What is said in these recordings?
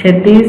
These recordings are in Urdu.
36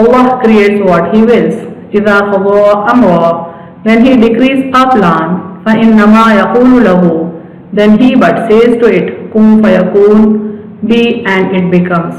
Allah creates what He wills. إذا قضى أمرا, when He decrees a plan, فإنما يقول له, then He but says to it, كن فيكون, be and it becomes.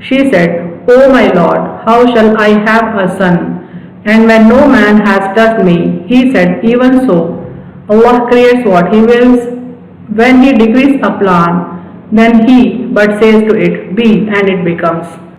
She said, O my Lord, how shall I have a son? And when no man has touched me, He said, even so. Allah creates what He wills. When He decrees a plan, then He but says to it, be and it becomes.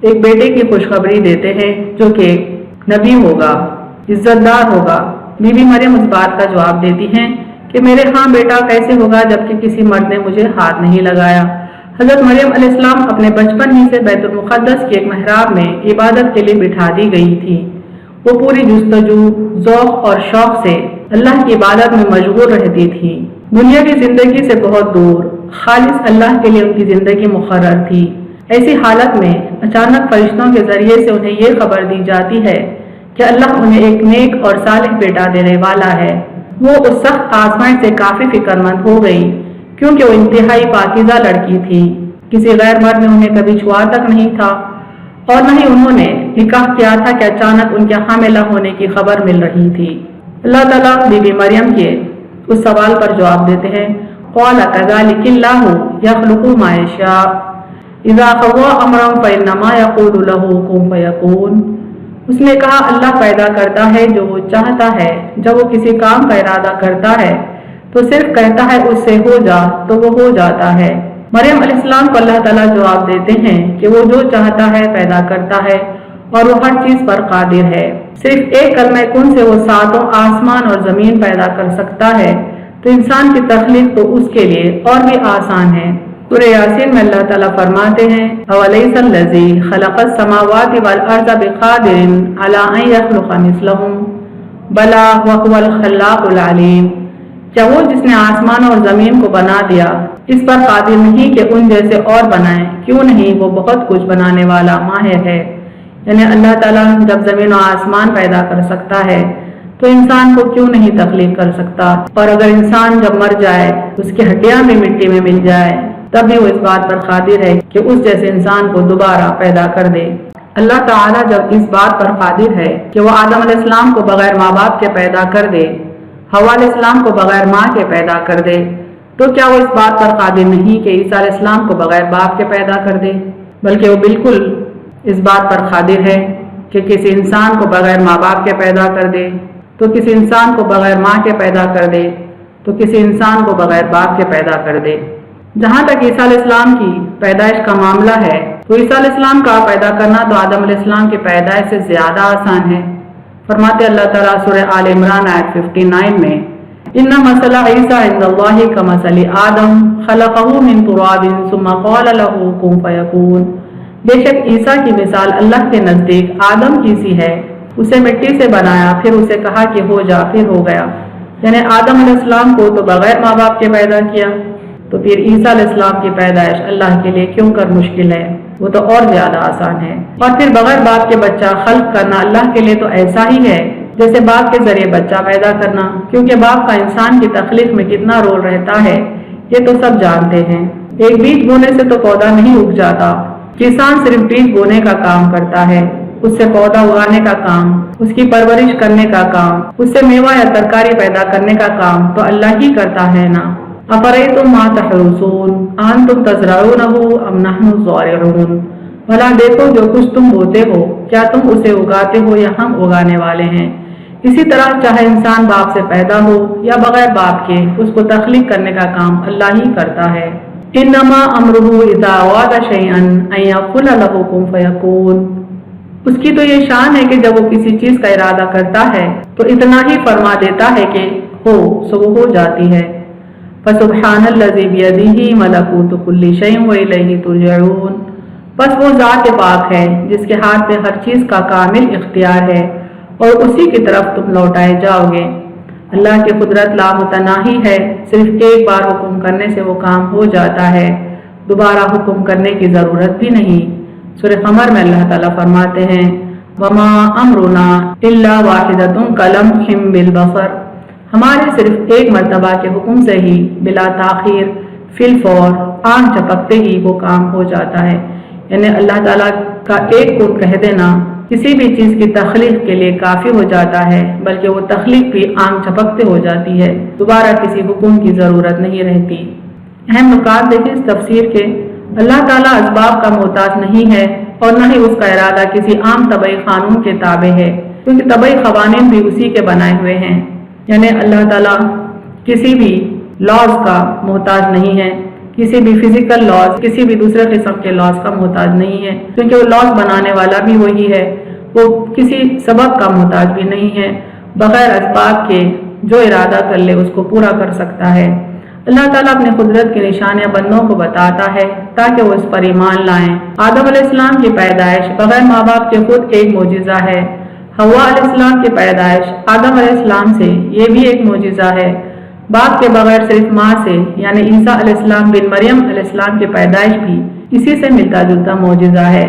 ایک بیٹے کی خوشخبری دیتے ہیں جو کہ نبی ہوگا، عزت دار ہوگا۔ بی بی مریم اس بات کا جواب دیتی ہیں کہ میرے ہاں بیٹا کیسے ہوگا جبکہ کسی مرد نے مجھے ہاتھ نہیں لگایا۔ حضرت مریم علیہ السلام اپنے بچپن ہی سے بیت المقدس کی ایک محراب میں عبادت کے لیے بٹھا دی گئی تھی۔ وہ پوری جستجو، ذوق اور شوق سے اللہ کی عبادت میں مشغول رہتی تھی۔ دنیا کی زندگی سے بہت دور خالص اللہ کے لیے ان کی زندگی مقرر تھی۔ ایسی حالت میں اچانک فرشتوں کے ذریعے سے انہیں یہ خبر دی جاتی ہے کہ اللہ انہیں ایک نیک اور صالح بیٹا دینے والا ہے۔ وہ اس سخت آزمائش سے کافی فکر مند ہو گئی کیونکہ وہ انتہائی پاکیزہ لڑکی تھی۔ کسی غیر مرد نے انہیں کبھی چھوا تک نہیں تھا اور نہ ہی انہوں نے نکاح کیا تھا کہ اچانک ان کے حاملہ ہونے کی خبر مل رہی تھی۔ اللہ تعالیٰ بی بی مریم کے اس سوال پر جواب دیتے ہیں، قَالَ كَذَلِكِ اللَّهُ يَخْلُقُ مَا يَشَاءُ إِذَا قَضَىٰ أَمْرًا فَإِنَّمَا يَقُولُ لَهُ كُن فَيَكُونُ۔ اس نے کہا اللہ پیدا کرتا ہے جو وہ چاہتا ہے، جب وہ کسی کام کا ارادہ کرتا ہے تو صرف کہتا ہے اس سے ہو جا تو وہ ہو جاتا ہے۔ مریم علیہ السلام کو اللہ تعالیٰ جواب دیتے ہیں کہ وہ جو چاہتا ہے پیدا کرتا ہے اور وہ ہر چیز پر قادر ہے۔ صرف ایک کلمہ کن سے وہ ساتوں آسمان اور زمین پیدا کر سکتا ہے، تو انسان کی تخلیق تو اس کے لیے اور بھی آسان ہے۔ سورہ یاسین میں اللہ تعالیٰ فرماتے ہیں، اَوَلَيْسَ الَّذِي خَلَقَ السَّمَاوَاتِ وَالْأَرْضَ بِقَادِرٍ عَلَىٰ أَن يَخْلُقَ مِثْلَهُم بَلَىٰ وَهُوَ الْخَلَّاقُ الْعَلِيمُ۔ کیا وہ جس نے آسمان اور زمین کو بنا دیا اس پر قادر نہیں کہ ان جیسے اور بنائے؟ کیوں نہیں، وہ بہت کچھ بنانے والا ماہر ہے۔ یعنی اللہ تعالیٰ جب زمین و آسمان پیدا کر سکتا ہے تو انسان کو کیوں نہیں تخلیق کر سکتا؟ اور اگر انسان جب مر جائے اس کی ہڈیاں بھی مٹی میں مل جائے تب بھی وہ اس بات پر قادر ہے کہ اس جیسے انسان کو دوبارہ پیدا کر دے۔ اللہ تعالیٰ جب اس بات پر قادر ہے کہ وہ آدم علیہ السلام کو بغیر ماں باپ کے پیدا کر دے، حوا علیہ السلام کو بغیر ماں کے پیدا کر دے، تو کیا وہ اس بات پر قادر نہیں کہ عیسیٰ علیہ السلام کو بغیر باپ کے پیدا کر دے؟ بلکہ وہ بالکل اس بات پر قادر ہے کہ کسی انسان کو بغیر ماں باپ کے پیدا کر دے، تو کسی انسان کو بغیر ماں کے پیدا کر دے، تو کسی انسان کو بغیر باپ کے پیدا کر دے۔ جہاں تک عیسیٰ علیہ السلام کی پیدائش کا معاملہ ہے تو عیسیٰ علیہ السلام کا پیدا کرنا تو آدم علیہ السلام کی پیدائش سے زیادہ آسان ہے۔ فرماتے اللہ تعالیٰ سورہ آل عمران آیت 59 میں، ان مثل عیسیٰ عند اللہ کمثل آدم خلقہ من تراب ثم قال له کن فیکون۔ بے شک عیسیٰ کی مثال اللہ کے نزدیک آدم کی سی ہے، اسے مٹی سے بنایا پھر اسے کہا کہ ہو جا پھر ہو گیا۔ یعنی آدم علیہ السلام کو تو بغیر ماں باپ کے پیدا کیا، تو پھر عیسیٰ علیہ السلام کی پیدائش اللہ کے لیے کیوں کر مشکل ہے؟ وہ تو اور زیادہ آسان ہے۔ اور پھر بغیر باپ کے بچہ خلق کرنا اللہ کے لیے تو ایسا ہی ہے جیسے باپ کے ذریعے بچہ پیدا کرنا، کیونکہ باپ کا انسان کی تخلیق میں کتنا رول رہتا ہے یہ تو سب جانتے ہیں۔ ایک بیج بونے سے تو پودا نہیں اگ جاتا، کسان صرف بیج بونے کا کام کرتا ہے، اس سے پودا اگانے کا کام، اس کی پرورش کرنے کا کام، اس سے میوہ یا ترکاری پیدا کرنے کا کام تو اللہ ہی کرتا ہے نا۔ افریتم ما تحرثون انتم تزرعونه ام نحن الزارعون۔ بھلا دیکھو جو کچھ تم بوتے ہو، کیا تم اسے اگاتے ہو یا ہم اگانے والے ہیں؟ اسی طرح چاہے انسان باپ سے پیدا ہو یا بغیر باپ کے، اس کو تخلیق کرنے کا کام اللہ ہی کرتا ہے۔ انما امرہ اذا اراد شیئا ان یقول له کن فیکون۔ اس کی تو یہ شان ہے کہ جب وہ کسی چیز کا ارادہ کرتا ہے تو اتنا ہی فرما دیتا ہے کہ ہو سو وہ ہو جاتی ہے۔ فسبحان الذی بیدہ ملکوت کل شیء والیہ ترجعون۔ بس وہ ذات پاک ہے جس کے ہاتھ میں ہر چیز کا کامل اختیار ہے اور اسی کی طرف تم لوٹائے جاؤ گے۔ اللہ کی قدرت لامتناہی ہے، صرف ایک بار حکم کرنے سے وہ کام ہو جاتا ہے، دوبارہ حکم کرنے کی ضرورت بھی نہیں۔ سورہ قمر میں اللہ تعالیٰ فرماتے ہیں، وما امرنا الا واحدۃ کلمح بالبصر۔ ہمارے صرف ایک مرتبہ کے حکم سے ہی بلا تاخیر فی الفور آنکھ جھپکتے ہی وہ کام ہو جاتا ہے۔ یعنی اللہ تعالیٰ کا ایک کن کہہ دینا کسی بھی چیز کی تخلیق کے لیے کافی ہو جاتا ہے، بلکہ وہ تخلیق بھی آنکھ جھپکتے ہو جاتی ہے، دوبارہ کسی حکم کی ضرورت نہیں رہتی۔ اہم نکات دیکھیں اس تفسیر کے، اللہ تعالیٰ اسباب کا محتاج نہیں ہے اور نہ ہی اس کا ارادہ کسی عام طبعی قانون کے تابع ہے، کیونکہ طبعی قوانین بھی اسی کے بنائے ہوئے ہیں۔ یعنی اللہ تعالیٰ کسی بھی لاز کا محتاج نہیں ہے کسی بھی فزیکل لاز، کسی بھی دوسرے قسم کے لاز کا محتاج نہیں ہے، کیونکہ وہ لاز بنانے والا بھی وہی ہے، وہ کسی سبب کا محتاج بھی نہیں ہے، بغیر اسباب کے جو ارادہ کر لے اس کو پورا کر سکتا ہے۔ اللہ تعالیٰ اپنی قدرت کی نشانیاں بندوں کو بتاتا ہے تاکہ وہ اس پر ایمان لائیں۔ آدم علیہ السلام کی پیدائش بغیر ماں باپ کے خود ایک معجزہ ہے۔ حوا علیہ السلام کی پیدائش آدم علیہ السلام سے یہ بھی ایک معجزہ ہے۔ باپ کے بغیر صرف ماں سے یعنی عیسیٰ علیہ السلام بن مریم علیہ السلام کی پیدائش بھی اسی سے ملتا جلتا معجزہ ہے۔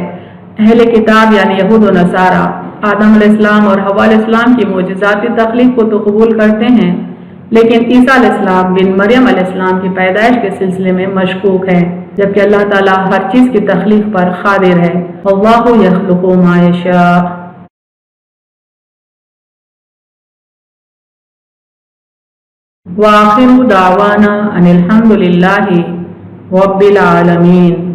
اہل کتاب یعنی یہود و نصارہ آدم علیہ السلام اور حوا علیہ السلام کی معجزاتی تخلیق کو تو قبول کرتے ہیں، لیکن عیسیٰ علیہ السلام بن مریم علیہ السلام کی پیدائش کے سلسلے میں مشکوک ہے، جبکہ اللہ تعالیٰ ہر چیز کی تخلیق پر قادر ہے۔ اللہ یخلق ما یشاء۔ وآخر دعوانا ان الحمد للہ رب العالمین۔